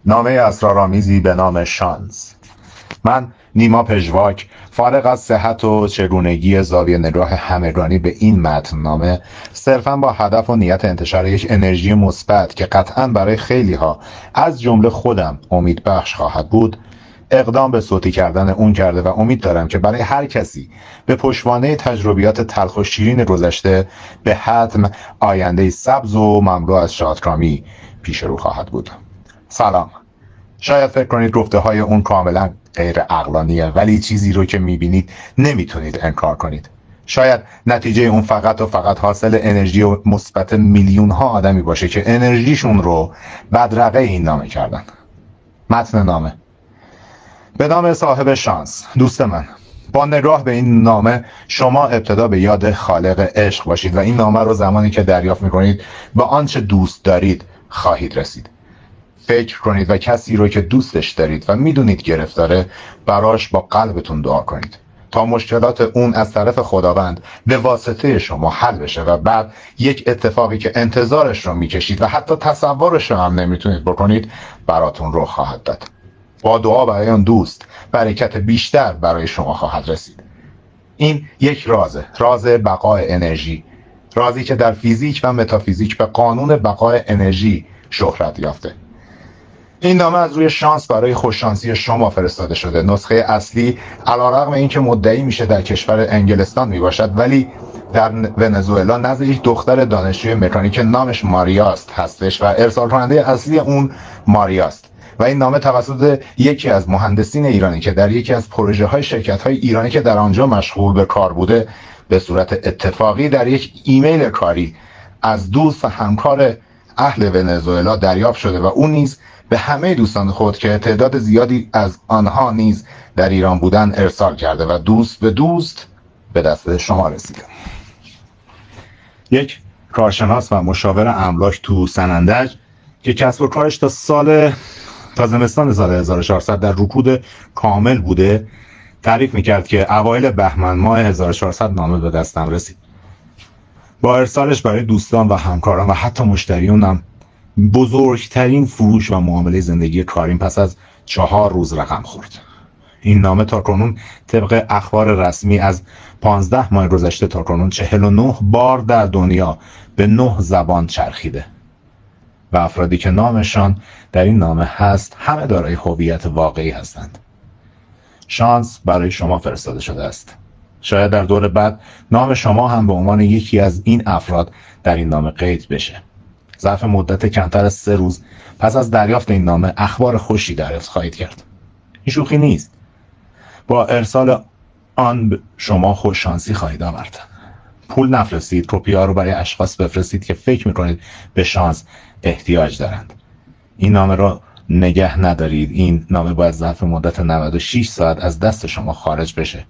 نامه اسرارآمیزی به نام شانس. من نیما پژواک فارغ از صحت و چگونگی زاویه نگاه همگانی به این متننامه صرفاً با هدف و نیت انتشار یک انرژی مثبت که قطعاً برای خیلی ها از جمله خودم امید بخش خواهد بود اقدام به صوتی کردن اون کرده و امید دارم که برای هر کسی به پشتوانه تجربیات تلخ و شیرین گذشته به حتم آینده سبز و مملو از شادکامی پیش رو خواهد بود. سلام. شاید فکر کنید گفته های اون کاملا غیر عقلانیه، ولی چیزی رو که میبینید نمیتونید انکار کنید. شاید نتیجه اون فقط و فقط حاصل انرژی و مثبت میلیون ها آدمی باشه که انرژیشون رو بدرقه این نامه کردن. متن نامه به نام صاحب شانس. دوست من، با نگاه به این نامه شما ابتدا به یاد خالق عشق باشید و این نامه رو زمانی که دریافت میکنید به آنچه دوست دارید خواهید رسید. فکر کنید و کسی رو که دوستش دارید و میدونید گرفتاره براش با قلبتون دعا کنید تا مشکلات اون از طرف خداوند به واسطه شما حل بشه و بعد یک اتفاقی که انتظارش رو میکشید و حتی تصورش رو هم نمیتونید بکنید براتون رخ خواهد داد. با دعا برای آن دوست برکت بیشتر برای شما خواهد رسید. این یک راز بقای انرژی، رازی که در فیزیک و متافیزیک به قانون بقای انرژی شهرت یافته. این نامه از روی شانس برای خوششانسی شما فرستاده شده. نسخه اصلی علیرغم اینکه مدعی میشه در کشور انگلستان میباشد، ولی در ونزوئلا نزد یک دختر دانشجوی مکانیک نامش ماریاست هستش و ارسال کننده اصلی اون ماریاست. و این نامه توسط یکی از مهندسین ایرانی که در یکی از پروژه های شرکت های ایرانی که در آنجا مشغول به کار بوده به صورت اتفاقی در یک ایمیل کاری از دوست و همکار اهل ونزوئلا دریافت شده و اون نیز به همه دوستان خود که تعداد زیادی از آنها نیز در ایران بودن ارسال کرده و دوست به دوست به دست شما رسیده. یک کارشناس و مشاور املاک تو سنندج که کسب و کارش تا زمستان سال 1400 در رکود کامل بوده تعریف میکرد که اوایل بهمن ماه 1400 نامه به دستم رسید. با ارسالش برای دوستان و همکاران و حتی مشتریانم بزرگترین فروش و معامله زندگی کاریم پس از 4 روز رقم خورد. این نامه تاکنون طبق اخبار رسمی از 15 ماه گذشته تاکنون 49 بار در دنیا به 9 زبان چرخیده و افرادی که نامشان در این نامه هست همه دارای هویت واقعی هستند. شانس برای شما فرستاده شده است. شاید در دور بعد نام شما هم به عنوان یکی از این افراد در این نامه قید بشه. ظرف مدت کمتر از 3 روز پس از دریافت این نامه اخبار خوشی دریافت خواهید کرد. این شوخی نیست. با ارسال آن به شما خوششانسی خواهید آورد. پول نفرستید، کپی‌ها رو برای اشخاص بفرستید که فکر میکنید به شانس احتیاج دارند. این نامه را نگه ندارید. این نامه باید ظرف مدت 96 ساعت از دست شما خارج بشه.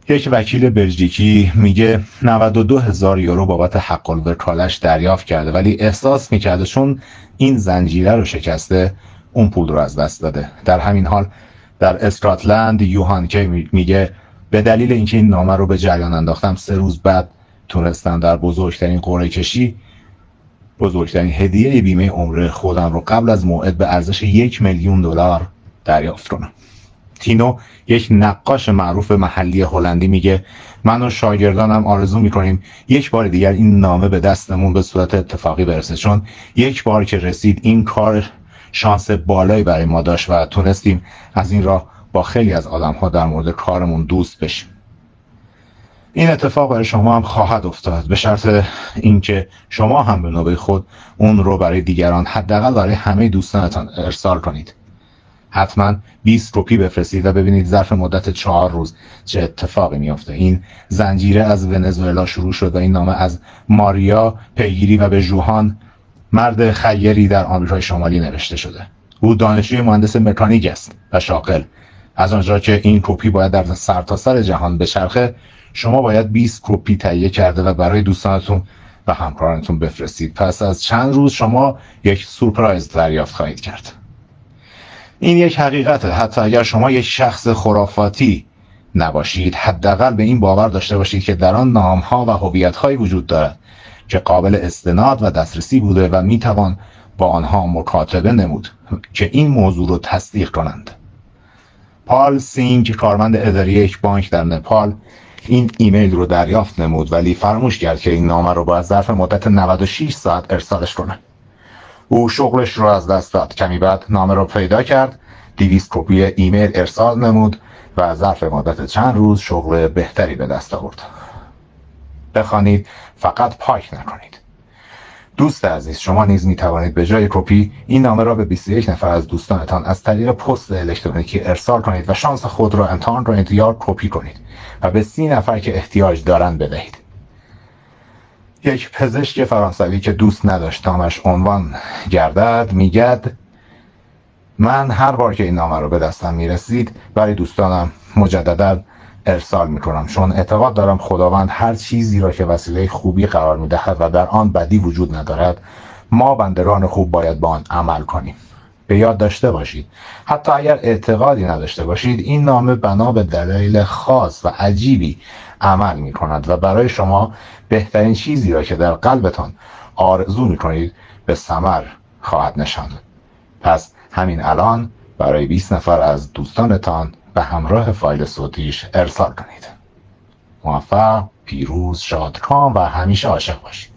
یک وکیل بلژیکی میگه 92,000 یورو بابت حق الوکالش دریافت کرده، ولی احساس میکرده چون این زنجیره رو شکسته اون پول رو از دست داده. در همین حال در اسکاتلند یوهان کی میگه به دلیل اینکه این نامه رو به جریان انداختم 3 روز بعد تونستم در بزرگترین قرعه کشی بزرگترین هدیه بیمه عمر خودم رو قبل از موعد به ارزش $1,000,000 دریافت کنم. تینو یک نقاش معروف محلی هلندی میگه من و شاگردانم آرزو میکنیم یک بار دیگر این نامه به دستمون به صورت اتفاقی برسه، چون یک بار که رسید این کار شانس بالایی برای ما داشت و تونستیم از این راه با خیلی از آدم‌ها در مورد کارمون دوست بشیم. این اتفاق برای شما هم خواهد افتاد به شرط اینکه شما هم به نوبه خود اون رو برای دیگران حداقل برای همه دوستانتان ارسال کنید. حتما 20 کپی بفرستید و ببینید ظرف مدت 4 روز چه اتفاقی میفته. این زنجیره از ونزوئلا شروع شد و این نامه از ماریا پیگیری و به ژوهان مرد خیری در آمریکای شمالی نوشته شده. او دانشجوی مهندس مکانیک است و شاغل. از آنجا که این کپی باید در سرتاسر جهان بچرخه، شما باید 20 کپی تهیه کرده و برای دوستانتون و همکارانتون بفرستید. پس از چند روز شما یک سورپرایز دریافت خواهید کرد. این یک حقیقته. حتی اگر شما یک شخص خرافاتی نباشید، حداقل به این باور داشته باشید که در آن نام‌ها و هویت‌هایی وجود دارد که قابل استناد و دسترسی بوده و میتوان با آنها مکاتبه نمود که این موضوع رو تصدیق کنند. پال سینگ، کارمند اداری یک بانک در نپال، این ایمیل رو دریافت نمود ولی فراموش کرد که این نامه رو باید ظرف مدت 96 ساعت ارسالش کنه. او شغلش رو از دست داد. کمی بعد نامه رو پیدا کرد، 200 کپی ایمیل ارسال نمود و ظرف مدت چند روز شغل بهتری به دست آورد. بخوانید، فقط پاک نکنید. دوست عزیز، شما نیز می توانید به جای کپی این نامه را به 21 نفر از دوستانتان از طریق پست الکترونیکی ارسال کنید و شانس خود را امتحان کنید یا کپی کنید و به 30 نفر که احتیاج دارند بدهید. یک پزشک فرانسوی که دوست نداشت نامش عنوان گردد میگد: من هر بار که این نامه رو به دستم میرسید برای دوستانم مجددا ارسال میکنم، چون اعتقاد دارم خداوند هر چیزی را که وسیله خوبی قرار میدهد و در آن بدی وجود ندارد، ما بندگان خوب باید با آن عمل کنیم. به یاد داشته باشید، حتی اگر اعتقادی نداشته باشید، این نامه بنا به دلایل خاص و عجیبی عمل می کند و برای شما بهترین چیزی را که در قلبتان آرزو می کنید به ثمر خواهد نشاند. پس همین الان برای 20 نفر از دوستانتان به همراه فایل صوتیش ارسال کنید. موفق، پیروز، شادکام و همیشه عاشق باشید.